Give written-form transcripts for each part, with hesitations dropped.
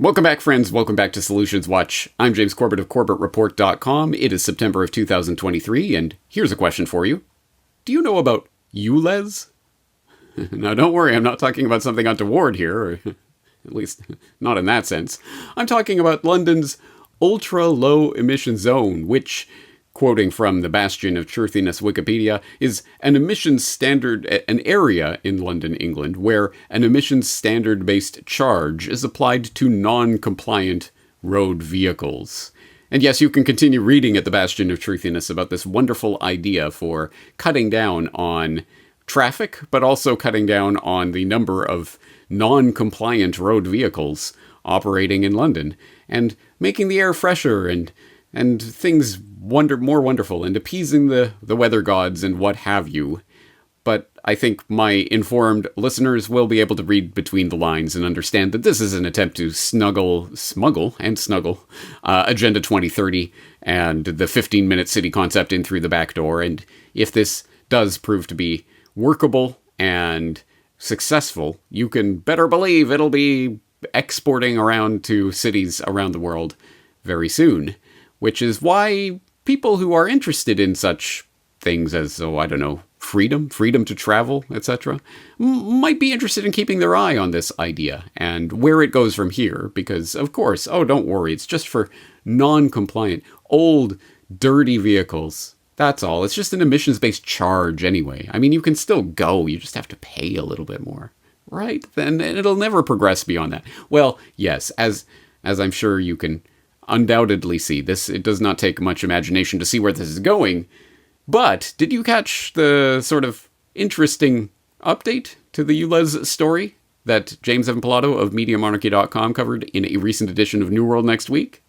Welcome back, friends. Welcome back to Solutions Watch. I'm James Corbett of CorbettReport.com. It is September of 2023, and here's a question for you. Do you know about ULEZ? Now, don't worry, I'm not talking about something untoward here, or at least not in that sense. I'm talking about London's ultra-low emission zone, which, quoting from the bastion of truthiness Wikipedia, is an emissions standard, an area in London, England, where an emissions standard-based charge is applied to non-compliant road vehicles. And yes, you can continue reading at the bastion of truthiness about this wonderful idea for cutting down on traffic, but also cutting down on the number of non-compliant road vehicles operating in London, and making the air fresher and things more wonderful, and appeasing the weather gods and what have you. But I think my informed listeners will be able to read between the lines and understand that this is an attempt to smuggle Agenda 2030 and the 15-minute city concept in through the back door. And if this does prove to be workable and successful, you can better believe it'll be exporting around to cities around the world very soon. Which is why people who are interested in such things as, freedom to travel, etc., might be interested in keeping their eye on this idea and where it goes from here. Because, of course, don't worry, it's just for non-compliant, old, dirty vehicles. That's all. It's just an emissions-based charge anyway. I mean, you can still go, you just have to pay a little bit more, right? And it'll never progress beyond that. Well, yes, as I'm sure you can undoubtedly see this. It does not take much imagination to see where this is going. But did you catch the sort of interesting update to the ULEZ story that James Evan Pilato of MediaMonarchy.com covered in a recent edition of New World Next Week?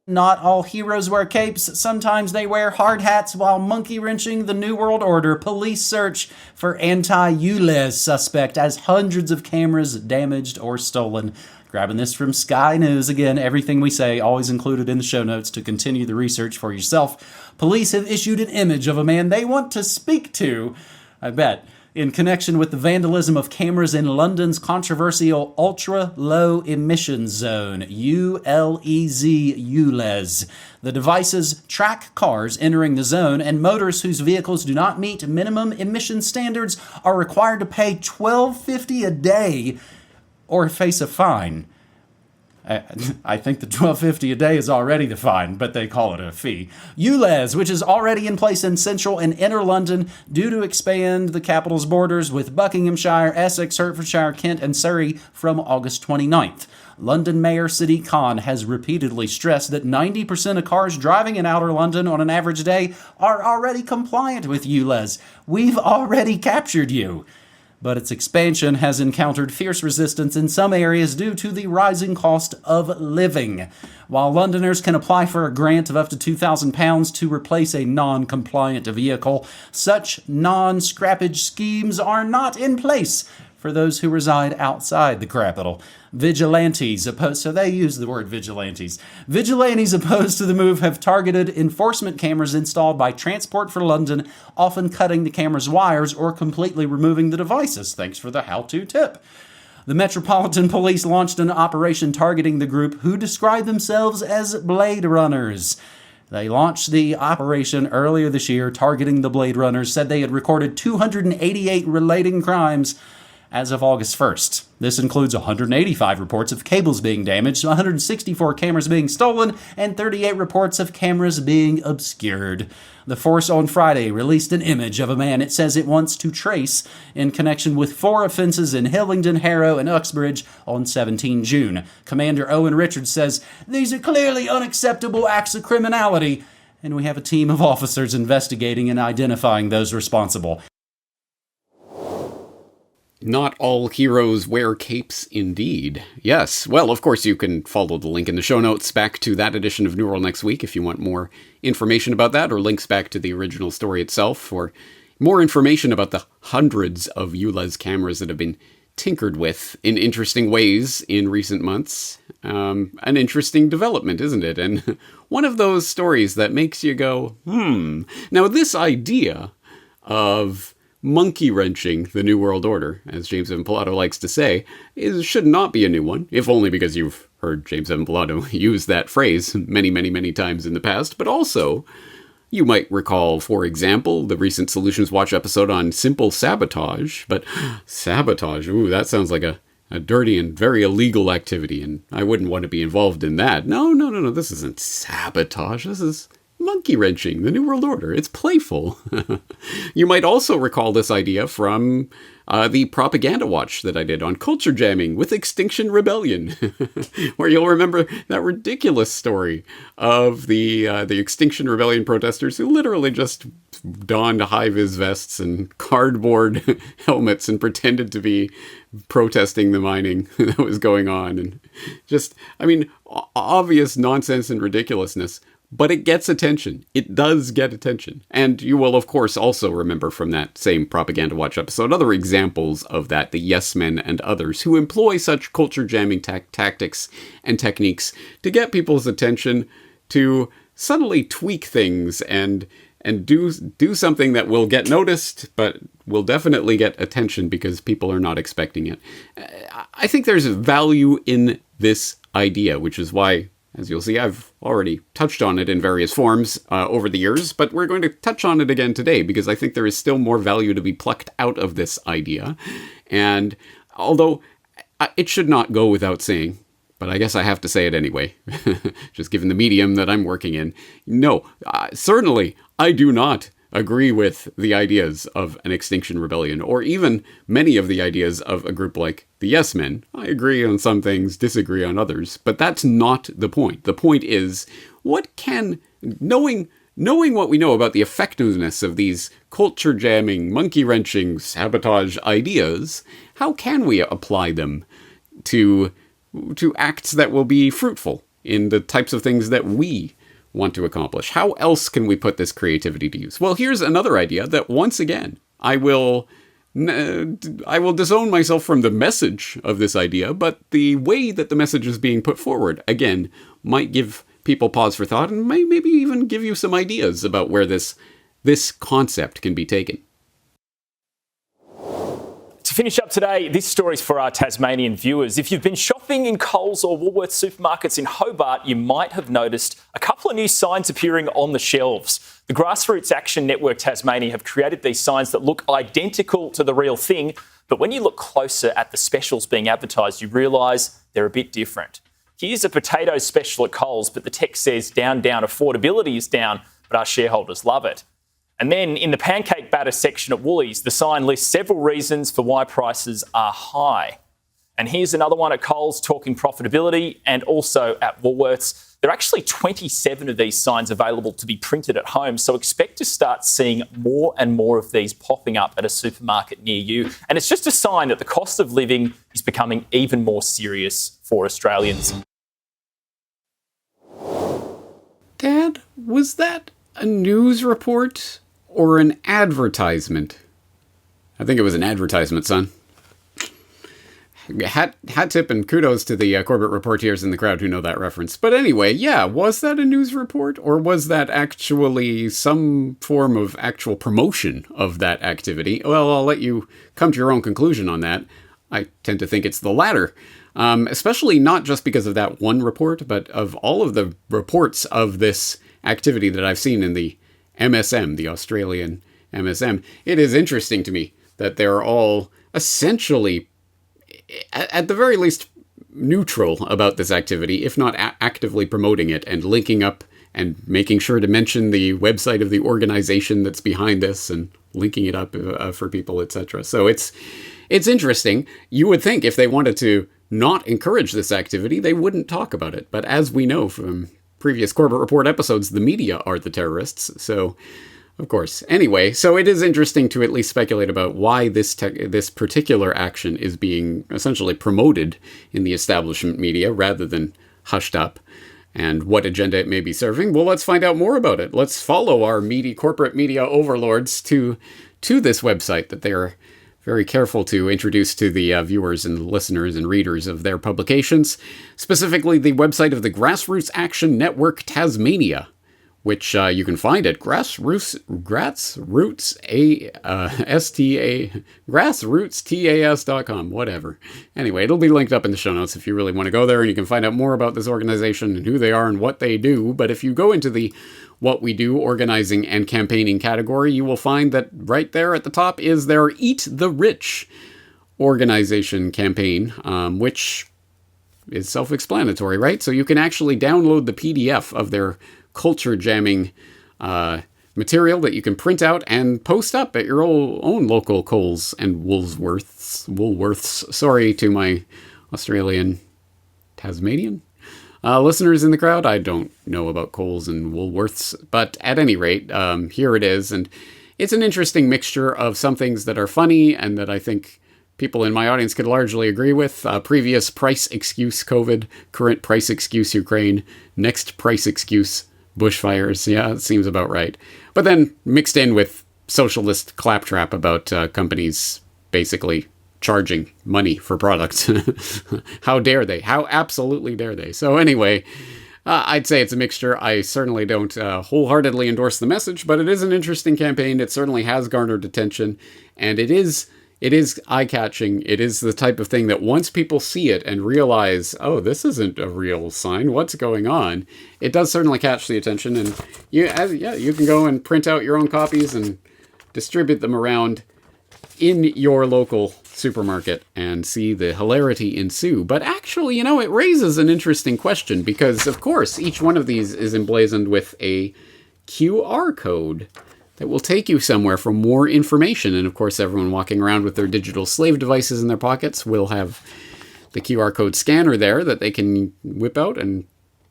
Not all heroes wear capes. Sometimes they wear hard hats while monkey-wrenching the New World Order. Police search for anti-ULEZ suspect as hundreds of cameras damaged or stolen. Grabbing this from Sky News. Again, everything we say always included in the show notes to continue the research for yourself. Police have issued an image of a man they want to speak to, I bet, in connection with the vandalism of cameras in London's controversial ultra-low emission zone, ULEZ. The devices track cars entering the zone, and motorists whose vehicles do not meet minimum emission standards are required to pay $12.50 a day or face a fine. I think the $12.50 a day is already the fine, but they call it a fee. ULEZ, which is already in place in central and inner London, due to expand the capital's borders with Buckinghamshire, Essex, Hertfordshire, Kent, and Surrey from August 29th. London Mayor Sadiq Khan has repeatedly stressed that 90% of cars driving in outer London on an average day are already compliant with ULEZ. We've already captured you. But its expansion has encountered fierce resistance in some areas due to the rising cost of living. While Londoners can apply for a grant of up to £2,000 to replace a non-compliant vehicle, such non-scrappage schemes are not in place for those who reside outside the capital. Vigilantes opposed to the move have targeted enforcement cameras installed by Transport for London, often cutting the camera's wires or completely removing the devices. Thanks for the how-to tip. The Metropolitan Police launched an operation targeting the group, who describe themselves as Blade Runners. They launched the operation earlier this year, targeting the Blade Runners, said they had recorded 288 relating crimes as of August 1st. This includes 185 reports of cables being damaged, 164 cameras being stolen, and 38 reports of cameras being obscured. The force on Friday released an image of a man it says it wants to trace in connection with 4 offenses in Hillingdon, Harrow, and Uxbridge on 17 June. Commander Owen Richards says, "These are clearly unacceptable acts of criminality, and we have a team of officers investigating and identifying those responsible." Not all heroes wear capes, indeed. Yes, well, of course you can follow the link in the show notes back to that edition of New World Next Week if you want more information about that, or links back to the original story itself for more information about the hundreds of ULEZ cameras that have been tinkered with in interesting ways in recent months. An interesting development, isn't it? And one of those stories that makes you go, Now, this idea of Monkeywrenching the New World Order, as James Evan Pilato likes to say, should not be a new one, if only because you've heard James Evan Pilato use that phrase many, many, many times in the past, but also you might recall, for example, the recent Solutions Watch episode on simple sabotage, but sabotage, ooh, that sounds like a dirty and very illegal activity, and I wouldn't want to be involved in that. No, this isn't sabotage, this is Monkeywrenching the New World Order. It's playful. You might also recall this idea from the propaganda watch that I did on culture jamming with Extinction Rebellion, where you'll remember that ridiculous story of the Extinction Rebellion protesters who literally just donned high-vis vests and cardboard helmets and pretended to be protesting the mining that was going on. And just, obvious nonsense and ridiculousness. But it gets attention. It does get attention. And you will, of course, also remember from that same Propaganda Watch episode other examples of that, the yes men and others who employ such culture jamming tactics and techniques to get people's attention, to subtly tweak things and do something that will get noticed, but will definitely get attention because people are not expecting it. I think there's value in this idea, which is why, as you'll see, I've already touched on it in various forms over the years, but we're going to touch on it again today because I think there is still more value to be plucked out of this idea. And although it should not go without saying, but I guess I have to say it anyway, just given the medium that I'm working in. No, certainly I do not agree with the ideas of an Extinction Rebellion, or even many of the ideas of a group like the Yes Men. I agree on some things, disagree on others, but that's not the point. The point is, knowing what we know about the effectiveness of these culture jamming, monkey wrenching, sabotage ideas, how can we apply them to acts that will be fruitful in the types of things that we want to accomplish? How else can we put this creativity to use? Well, here's another idea that, once again, I will disown myself from the message of this idea, but the way that the message is being put forward, again, might give people pause for thought and maybe even give you some ideas about where this concept can be taken. To finish up today, this story's for our Tasmanian viewers. If you've been shopping in Coles or Woolworths supermarkets in Hobart, you might have noticed a couple of new signs appearing on the shelves. The Grassroots Action Network Tasmania have created these signs that look identical to the real thing, but when you look closer at the specials being advertised, you realise they're a bit different. Here's a potato special at Coles, but the text says down, affordability is down, but our shareholders love it. And then in the pancake batter section at Woolies, the sign lists several reasons for why prices are high. And here's another one at Coles talking profitability, and also at Woolworths. There are actually 27 of these signs available to be printed at home, so expect to start seeing more and more of these popping up at a supermarket near you. And it's just a sign that the cost of living is becoming even more serious for Australians. Dad, was that a news report or an advertisement? I think it was an advertisement, son. Hat tip and kudos to the Corbett Reporters in the crowd who know that reference. But anyway, yeah, was that a news report, or was that actually some form of actual promotion of that activity? Well, I'll let you come to your own conclusion on that. I tend to think it's the latter. Especially not just because of that one report, but of all of the reports of this activity that I've seen in the MSM, the Australian MSM. It is interesting to me that they're all essentially, at the very least, neutral about this activity, if not actively promoting it and linking up and making sure to mention the website of the organization that's behind this and linking it up for people, etc. So it's interesting. You would think if they wanted to not encourage this activity, they wouldn't talk about it. But as we know from previous Corbett Report episodes, the media are the terrorists. So, of course. Anyway, so it is interesting to at least speculate about why this particular action is being essentially promoted in the establishment media rather than hushed up, and what agenda it may be serving. Well, let's find out more about it. Let's follow our corporate media overlords to this website that they are very careful to introduce to the viewers and listeners and readers of their publications, specifically the website of the Grassroots Action Network Tasmania, which you can find at grassrootstas.com, whatever. Anyway, it'll be linked up in the show notes if you really want to go there, and you can find out more about this organization and who they are and what they do. But if you go into the What We Do organizing and campaigning category, you will find that right there at the top is their Eat the Rich organization campaign, which is self-explanatory, right? So you can actually download the PDF of their culture jamming material that you can print out and post up at your own local Coles and Woolworths. Sorry to my Australian Tasmanian listeners in the crowd. I don't know about Coles and Woolworths, but at any rate, here it is. And it's an interesting mixture of some things that are funny and that I think people in my audience could largely agree with. Previous price excuse COVID, current price excuse Ukraine, next price excuse bushfires. Yeah, it seems about right. But then mixed in with socialist claptrap about companies basically charging money for products. How dare they? How absolutely dare they? So anyway, I'd say it's a mixture. I certainly don't wholeheartedly endorse the message, but it is an interesting campaign. It certainly has garnered attention, and it is eye-catching. It is the type of thing that once people see it and realize, oh, this isn't a real sign, what's going on, it does certainly catch the attention. And you can go and print out your own copies and distribute them around in your local supermarket and see the hilarity ensue. But actually, it raises an interesting question because, of course, each one of these is emblazoned with a QR code that will take you somewhere for more information. And of course, everyone walking around with their digital slave devices in their pockets will have the QR code scanner there that they can whip out and,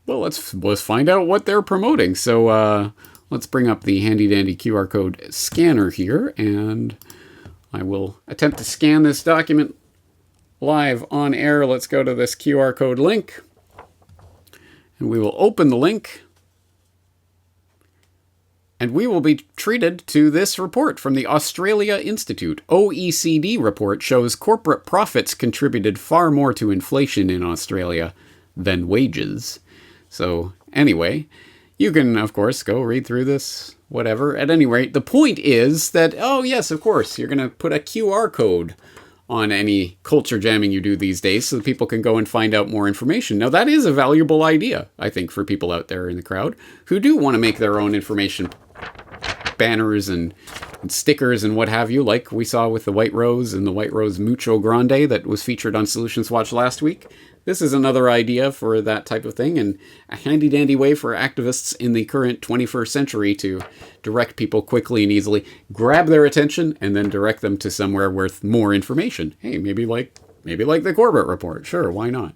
well, let's find out what they're promoting. So let's bring up the handy dandy QR code scanner here, and I will attempt to scan this document live on air. Let's go to this QR code link, and we will open the link. And we will be treated to this report from the Australia Institute. OECD report shows corporate profits contributed far more to inflation in Australia than wages. So anyway, you can, of course, go read through this, whatever. At any rate, the point is that, oh yes, of course, you're going to put a QR code on any culture jamming you do these days so that people can go and find out more information. Now, that is a valuable idea, I think, for people out there in the crowd who do want to make their own information banners and stickers and what have you, like we saw with the White Rose and the White Rose Mucho Grande that was featured on Solutions Watch last week. This is another idea for that type of thing, and a handy-dandy way for activists in the current 21st century to direct people quickly and easily, grab their attention, and then direct them to somewhere worth more information. Hey, maybe like the Corbett Report. Sure, why not?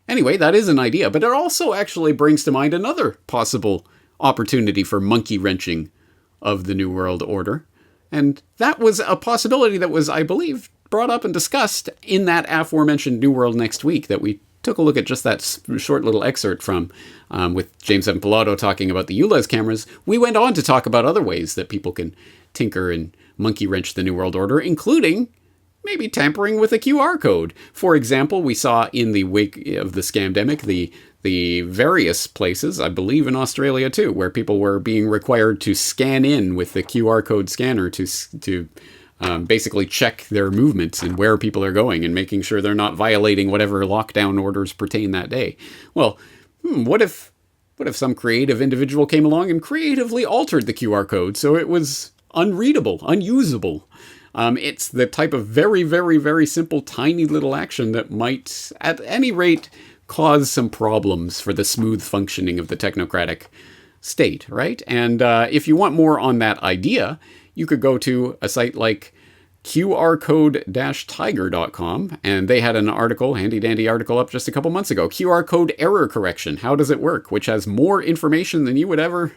Anyway, that is an idea, but it also actually brings to mind another possible opportunity for monkey wrenching of the New World Order. And that was a possibility that was, I believe, brought up and discussed in that aforementioned New World Next Week that we took a look at just that short little excerpt from, with James Pilato talking about the ULEZ cameras. We went on to talk about other ways that people can tinker and monkey wrench the New World Order, including maybe tampering with a QR code. For example, we saw in the wake of the scamdemic, the various places, I believe in Australia too, where people were being required to scan in with the QR code scanner to basically check their movements and where people are going and making sure they're not violating whatever lockdown orders pertain that day. Well, what if some creative individual came along and creatively altered the QR code so it was unreadable, unusable? It's the type of very, very, very simple, tiny little action that might, at any rate, cause some problems for the smooth functioning of the technocratic state, right? And if you want more on that idea, you could go to a site like qrcode-tiger.com, and they had an article, handy-dandy article up just a couple months ago, QR code error correction, how does it work, which has more information than you would ever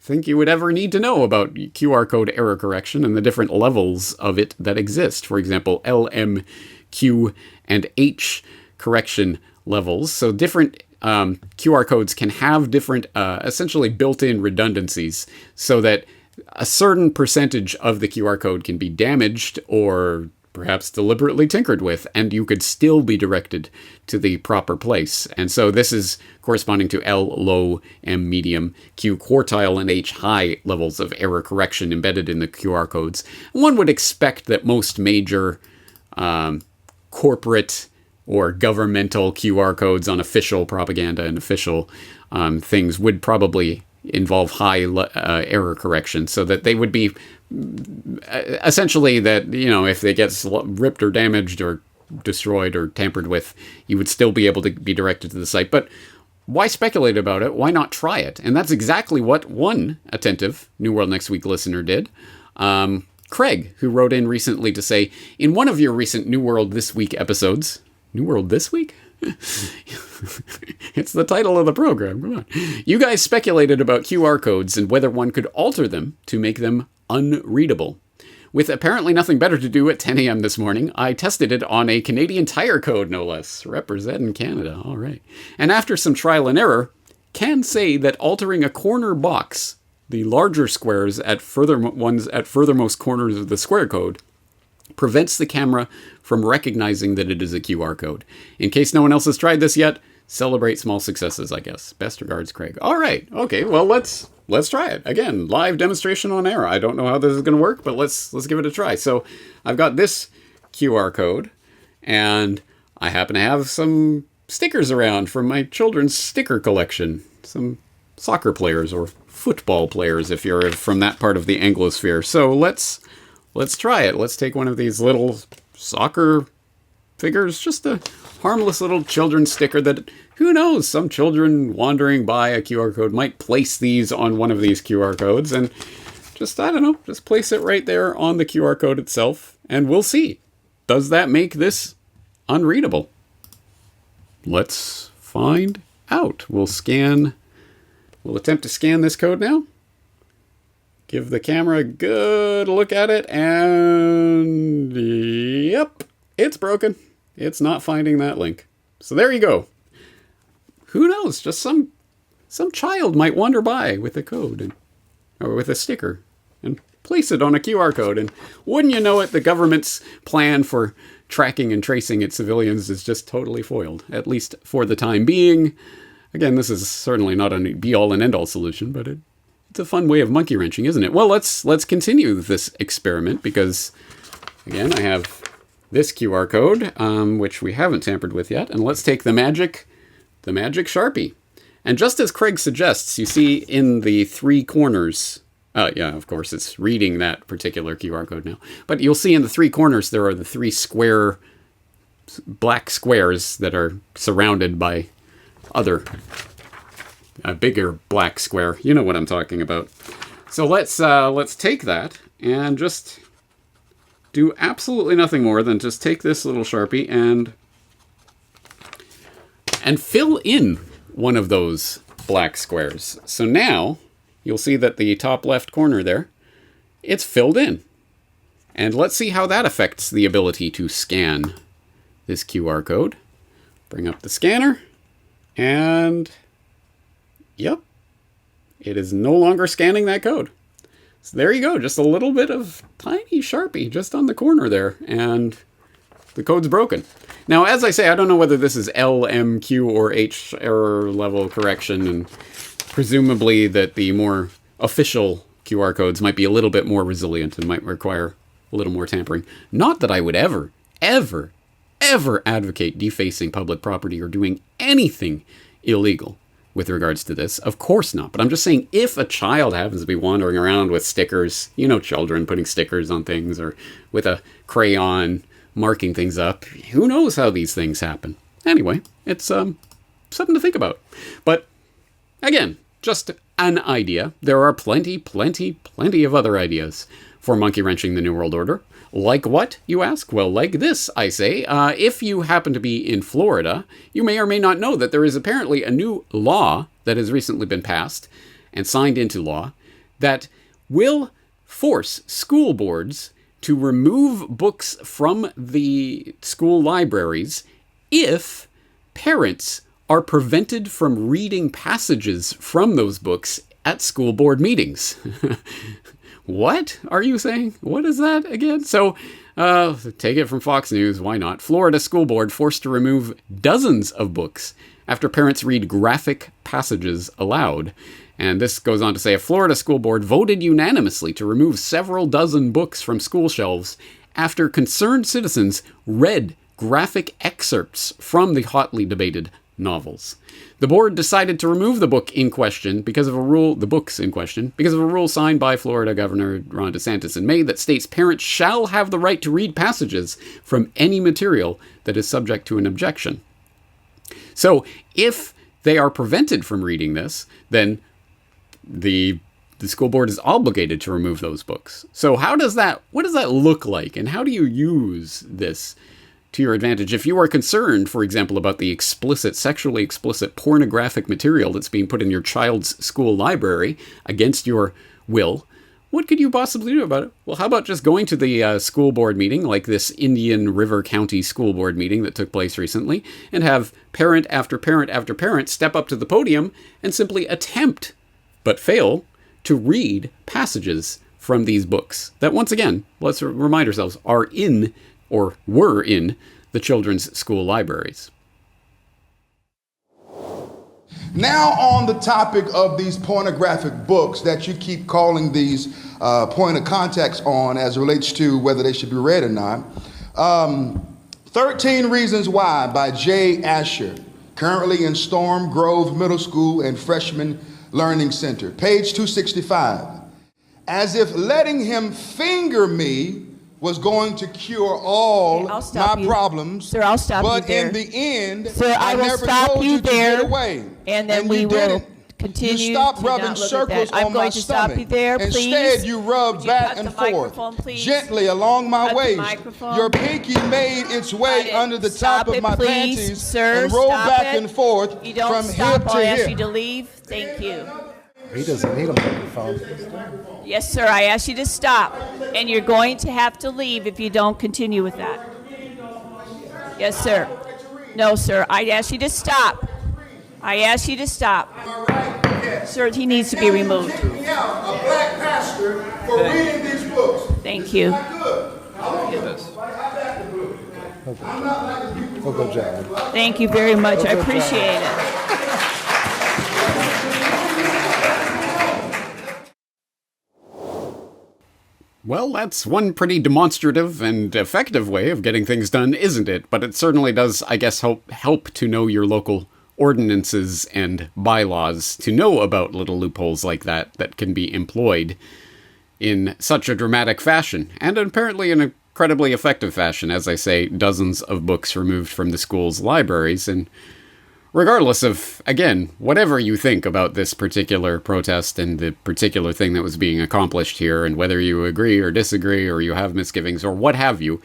think you would ever need to know about QR code error correction and the different levels of it that exist. For example, L, M, Q, and H correction levels. So different QR codes can have different, essentially built-in redundancies so that a certain percentage of the QR code can be damaged or perhaps deliberately tinkered with, and you could still be directed to the proper place. And so this is corresponding to L low, M medium, Q quartile, and H high levels of error correction embedded in the QR codes. One would expect that most major corporate or governmental QR codes on official propaganda and official things would probably involve high error correction, so that they would be essentially that, if they get ripped or damaged or destroyed or tampered with, you would still be able to be directed to the site. But why speculate about it? Why not try it? And that's exactly what one attentive New World Next Week listener did. Craig, who wrote in recently to say, in one of your recent New World This Week episodes, New World This Week? It's the title of the program. Come on. You guys speculated about QR codes and whether one could alter them to make them unreadable. With apparently nothing better to do at 10 a.m. this morning, I tested it on a Canadian Tire code, no less. Representing Canada. All right. And after some trial and error, can say that altering a corner box, the larger squares at furthermost corners of the square code, prevents the camera from recognizing that it is a QR code. In case no one else has tried this yet, celebrate small successes, I guess. Best regards, Craig. All right. Okay, well, let's try it. Again, live demonstration on air. I don't know how this is going to work, but let's give it a try. So I've got this QR code, and I happen to have some stickers around from my children's sticker collection. Some soccer players or football players, if you're from that part of the Anglosphere. So let's try it. Let's take one of these little soccer figures, just a harmless little children's sticker that, who knows, some children wandering by a QR code might place these on one of these QR codes and just, I don't know, just place it right there on the QR code itself, and we'll see. Does that make this unreadable? Let's find out. We'll attempt to scan this code now. Give the camera a good look at it, and yep, it's broken. It's not finding that link. So there you go. Who knows? Just some child might wander by with a code or with a sticker and place it on a QR code. And wouldn't you know it, the government's plan for tracking and tracing its civilians is just totally foiled, at least for the time being. Again, this is certainly not a be-all and end-all solution, but it's a fun way of monkey wrenching, isn't it? Well, let's continue this experiment because, again, I have this QR code, which we haven't tampered with yet, and let's take the magic Sharpie. And just as Craig suggests, you see in the three corners, yeah, of course, it's reading that particular QR code now, but you'll see in the three corners there are the three square black squares that are surrounded by other a bigger black square. You know what I'm talking about. So let's take that and just do absolutely nothing more than just take this little Sharpie and fill in one of those black squares. So now you'll see that the top left corner there, it's filled in. And let's see how that affects the ability to scan this QR code. Bring up the scanner, and yep, it is no longer scanning that code. So there you go, just a little bit of tiny Sharpie just on the corner there, and the code's broken. Now, as I say, I don't know whether this is L, M, Q, or H error level correction, and presumably that the more official QR codes might be a little bit more resilient and might require a little more tampering. Not that I would ever advocate defacing public property or doing anything illegal with regards to this. Of course not. But I'm just saying, if a child happens to be wandering around with stickers, children putting stickers on things, or with a crayon marking things up, who knows how these things happen. Anyway, it's something to think about. But again, just an idea. There are plenty of other ideas for monkey wrenching the New World Order. Like what, you ask? Well, like this, I say. If you happen to be in Florida, you may or may not know that there is apparently a new law that has recently been passed and signed into law that will force school boards to remove books from the school libraries if parents are prevented from reading passages from those books at school board meetings. What are you saying? What is that again? So Take it from Fox News, why not? Florida school board forced to remove dozens of books after parents read graphic passages aloud. And this goes on to say, a Florida school board voted unanimously to remove several dozen books from school shelves after concerned citizens read graphic excerpts from the hotly debated novels. The board decided to remove the books in question because of a rule signed by Florida Governor Ron DeSantis in May that states parents shall have the right to read passages from any material that is subject to an objection. So if they are prevented from reading this, then the school board is obligated to remove those books. So what does that look like, and how do you use this to your advantage? If you are concerned, for example, about the sexually explicit pornographic material that's being put in your child's school library against your will, what could you possibly do about it? Well, how about just going to the school board meeting, like this Indian River County school board meeting that took place recently, and have parent after parent after parent step up to the podium and simply attempt, but fail, to read passages from these books that, once again, let's remind ourselves, are in or were in the children's school libraries. Now on the topic of these pornographic books that you keep calling these point of contacts on as it relates to whether they should be read or not. 13 Reasons Why by Jay Asher, currently in Storm Grove Middle School and Freshman Learning Center. Page 265. As if letting him finger me was going to cure all my problems. Sir, I'll stop you there. But in the end, Sir, I will never stop told you you there, to get away. and then And we you will didn't. continue You stopped to rubbing not look at circles that. I'm on going my to stop stomach. you there, please. Instead, you rubbed Would you back cut and the forth, microphone, please? gently along my Cut the waist. microphone. Your pinky made its way Cut it. under the Stop top of it, my please. panties Sir, and rolled stop back it. and forth You don't from stop, hip I'll to ask hip. you to leave. Thank you. He doesn't need a microphone. Yes, sir, I asked you to stop, and you're going to have to leave if you don't continue with that. Yes, sir. No, sir, I asked you to stop. I asked you to stop. Sir, he needs to be removed. A black pastor for reading these books. Thank you. Oh, good job. Thank you very much. I appreciate it. Well, that's one pretty demonstrative and effective way of getting things done, isn't it? But it certainly does, I guess, help to know your local ordinances and bylaws, to know about little loopholes like that can be employed in such a dramatic fashion, and apparently in an incredibly effective fashion. As I say, dozens of books removed from the school's libraries, and regardless of, again, whatever you think about this particular protest and the particular thing that was being accomplished here, and whether you agree or disagree or you have misgivings or what have you,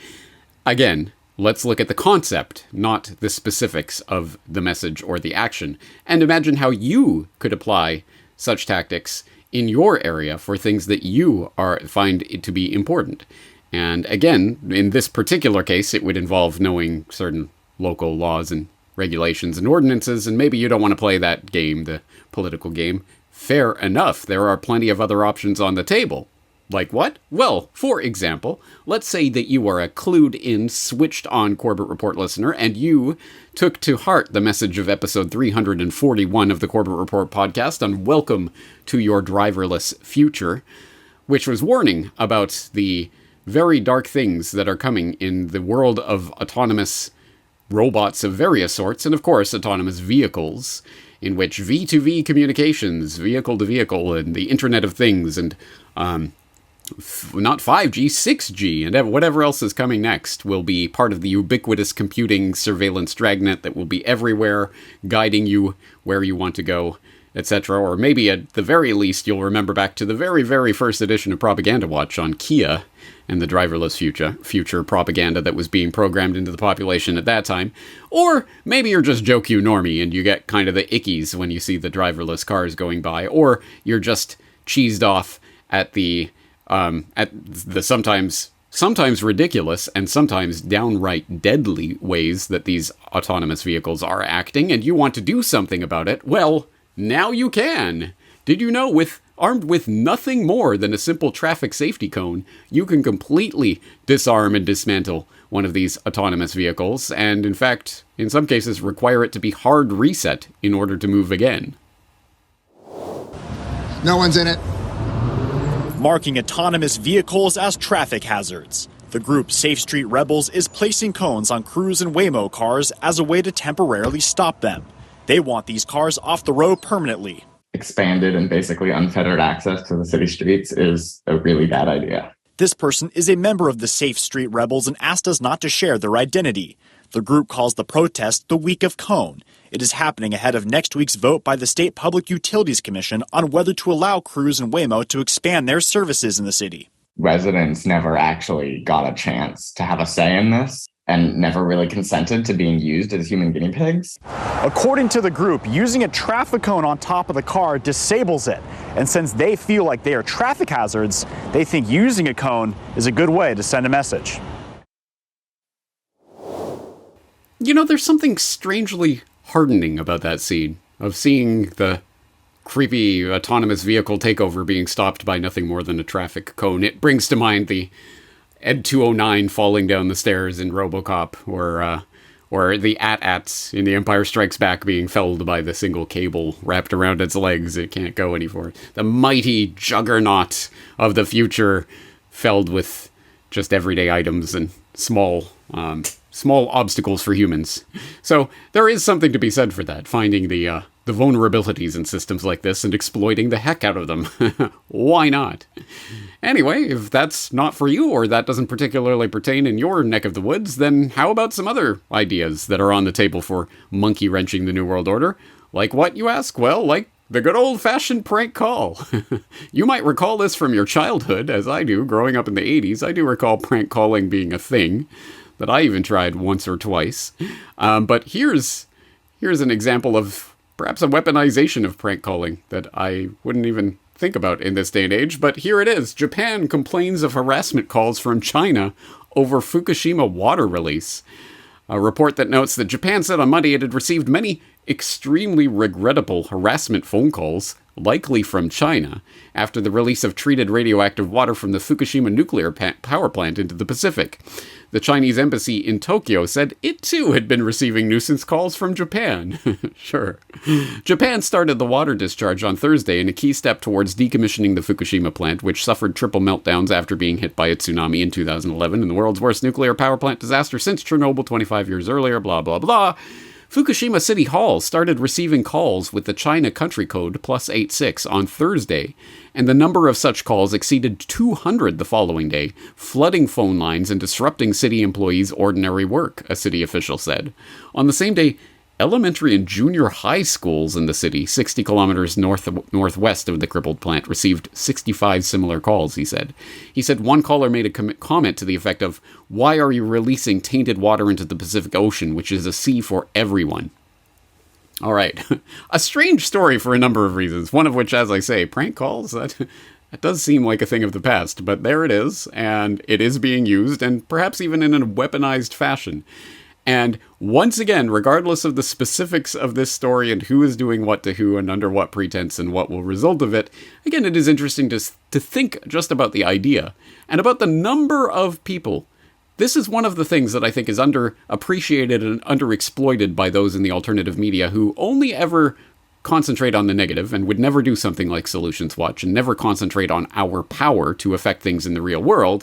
again, let's look at the concept, not the specifics of the message or the action, and imagine how you could apply such tactics in your area for things that you find it to be important. And again, in this particular case, it would involve knowing certain local laws and regulations and ordinances, and maybe you don't want to play that game, the political game. Fair enough. There are plenty of other options on the table. Like what? Well, for example, let's say that you are a clued-in, switched-on Corbett Report listener, and you took to heart the message of episode 341 of the Corbett Report podcast on Welcome to Your Driverless Future, which was warning about the very dark things that are coming in the world of autonomous robots of various sorts, and of course autonomous vehicles, in which V2V communications, vehicle to vehicle, and the Internet of Things, and not 5G, 6G, and whatever else is coming next will be part of the ubiquitous computing surveillance dragnet that will be everywhere, guiding you where you want to go, etc. Or maybe at the very least you'll remember back to the very, very first edition of Propaganda Watch on Kia and the driverless future propaganda that was being programmed into the population at that time. Or maybe you're just Joe Q normie and you get kind of the ickies when you see the driverless cars going by, or you're just cheesed off at the sometimes ridiculous and sometimes downright deadly ways that these autonomous vehicles are acting, and you want to do something about it. Well, now you can. Did you know with armed with nothing more than a simple traffic safety cone, you can completely disarm and dismantle one of these autonomous vehicles, and in fact, in some cases, require it to be hard reset in order to move again. No one's in it. Marking autonomous vehicles as traffic hazards. The group Safe Street Rebels is placing cones on Cruise and Waymo cars as a way to temporarily stop them. They want these cars off the road permanently. Expanded and basically unfettered access to the city streets is a really bad idea. This person is a member of the Safe Street Rebels and asked us not to share their identity. The group calls the protest the Week of Cone. It is happening ahead of next week's vote by the State Public Utilities Commission on whether to allow Cruise and Waymo to expand their services in the city. Residents never actually got a chance to have a say in this and never really consented to being used as human guinea pigs. According to the group, using a traffic cone on top of the car disables it. And since they feel like they are traffic hazards, they think using a cone is a good way to send a message. You know, there's something strangely heartening about that scene of seeing the creepy autonomous vehicle takeover being stopped by nothing more than a traffic cone. It brings to mind the Ed 209 falling down the stairs in RoboCop, or the AT-ATs in The Empire Strikes Back being felled by the single cable wrapped around its legs. It can't go any further. The mighty juggernaut of the future felled with just everyday items and small obstacles for humans. So there is something to be said for that, finding the vulnerabilities in systems like this and exploiting the heck out of them. Why not? Anyway, if that's not for you, or that doesn't particularly pertain in your neck of the woods, then how about some other ideas that are on the table for monkey-wrenching the New World Order? Like what, you ask? Well, like the good old-fashioned prank call. You might recall this from your childhood, as I do, growing up in the 80s. I do recall prank calling being a thing that I even tried once or twice. But here's an example of perhaps a weaponization of prank calling that I wouldn't even think about in this day and age, but here it is. Japan complains of harassment calls from China over Fukushima water release. A report that notes that Japan said on Monday it had received many extremely regrettable harassment phone calls, likely from China, after the release of treated radioactive water from the Fukushima nuclear power plant into the Pacific. The Chinese embassy in Tokyo said it too had been receiving nuisance calls from Japan. Sure. Japan started the water discharge on Thursday in a key step towards decommissioning the Fukushima plant, which suffered triple meltdowns after being hit by a tsunami in 2011 and the world's worst nuclear power plant disaster since Chernobyl 25 years earlier, blah, blah, blah. Fukushima City Hall started receiving calls with the China country code +86 on Thursday, and the number of such calls exceeded 200 the following day, flooding phone lines and disrupting city employees' ordinary work, a city official said. On the same day, elementary and junior high schools in the city, 60 kilometers northwest of the crippled plant, received 65 similar calls, he said. He said one caller made a comment to the effect of, "Why are you releasing tainted water into the Pacific Ocean, which is a sea for everyone?" All right. A strange story for a number of reasons, one of which, as I say, prank calls, that does seem like a thing of the past, but there it is, and it is being used, and perhaps even in a weaponized fashion. And once again, regardless of the specifics of this story and who is doing what to who and under what pretense and what will result of it, again, it is interesting to think just about the idea and about the number of people. This is one of the things that I think is underappreciated and underexploited by those in the alternative media who only ever concentrate on the negative and would never do something like Solutions Watch and never concentrate on our power to affect things in the real world.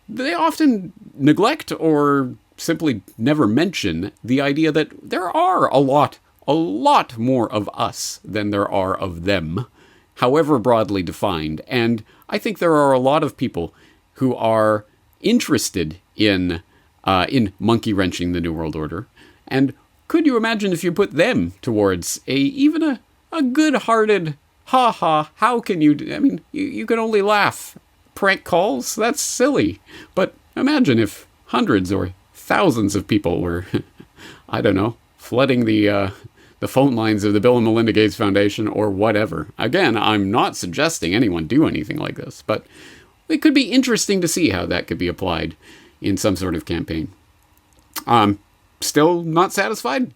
They often neglect or simply never mention the idea that there are a lot more of us than there are of them, however broadly defined. And I think there are a lot of people who are interested in monkey-wrenching the New World Order. And could you imagine if you put them towards even a good-hearted, ha-ha, how can you... I mean, you can only laugh. Prank calls? That's silly. But imagine if hundreds or thousands of people were, I don't know, flooding the phone lines of the Bill and Melinda Gates Foundation or whatever. Again, I'm not suggesting anyone do anything like this, but it could be interesting to see how that could be applied in some sort of campaign. Still not satisfied?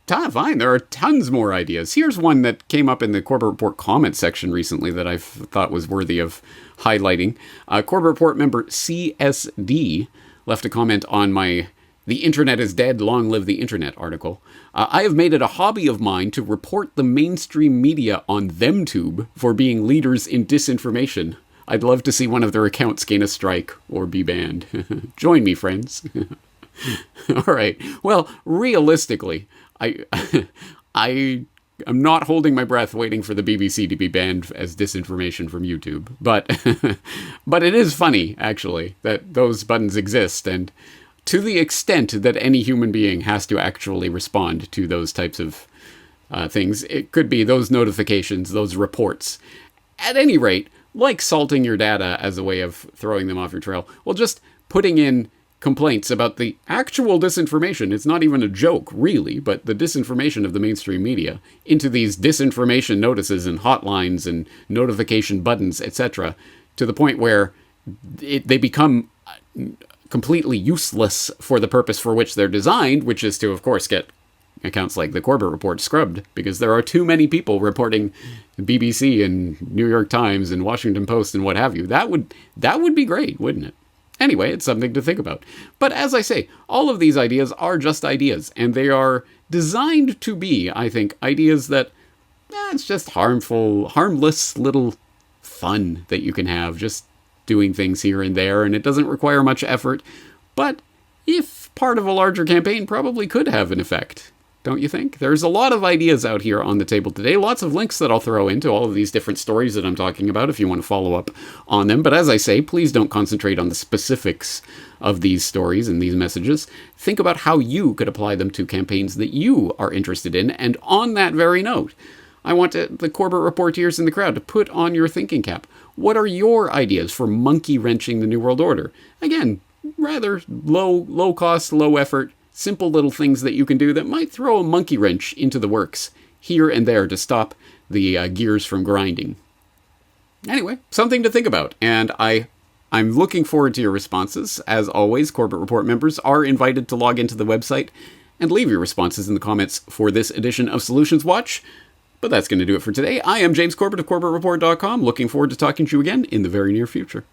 fine. There are tons more ideas. Here's one that came up in the Corbett Report comment section recently that I thought was worthy of highlighting. Corbett Report member CSD left a comment on my "The Internet is Dead, Long Live the Internet" article. I have made it a hobby of mine to report the mainstream media on ThemTube for being leaders in disinformation. I'd love to see one of their accounts gain a strike or be banned. Join me, friends. All right. Well, realistically, I am not holding my breath waiting for the BBC to be banned as disinformation from YouTube. But but it is funny, actually, that those buttons exist, and to the extent that any human being has to actually respond to those types of things, it could be those notifications, those reports. At any rate, like salting your data as a way of throwing them off your trail, well, just putting in complaints about the actual disinformation, it's not even a joke, really, but the disinformation of the mainstream media, into these disinformation notices and hotlines and notification buttons, etc., to the point where they become completely useless for the purpose for which they're designed, which is to, of course, get accounts like the Corbett Report scrubbed, because there are too many people reporting BBC and New York Times and Washington Post and what have you. That would be great, wouldn't it? Anyway, it's something to think about. But as I say, all of these ideas are just ideas, and they are designed to be, I think, ideas that it's just harmless little fun that you can have, just doing things here and there, and it doesn't require much effort. But if part of a larger campaign, probably could have an effect. Don't you think? There's a lot of ideas out here on the table today. Lots of links that I'll throw into all of these different stories that I'm talking about if you want to follow up on them. But as I say, please don't concentrate on the specifics of these stories and these messages. Think about how you could apply them to campaigns that you are interested in. And on that very note, I want the Corbett Reporteers in the crowd to put on your thinking cap. What are your ideas for monkey-wrenching the New World Order? Again, rather low cost, low effort, simple little things that you can do that might throw a monkey wrench into the works here and there to stop the gears from grinding. Anyway, something to think about, and I'm looking forward to your responses. As always, Corbett Report members are invited to log into the website and leave your responses in the comments for this edition of Solutions Watch. But that's going to do it for today. I am James Corbett of CorbettReport.com. Looking forward to talking to you again in the very near future.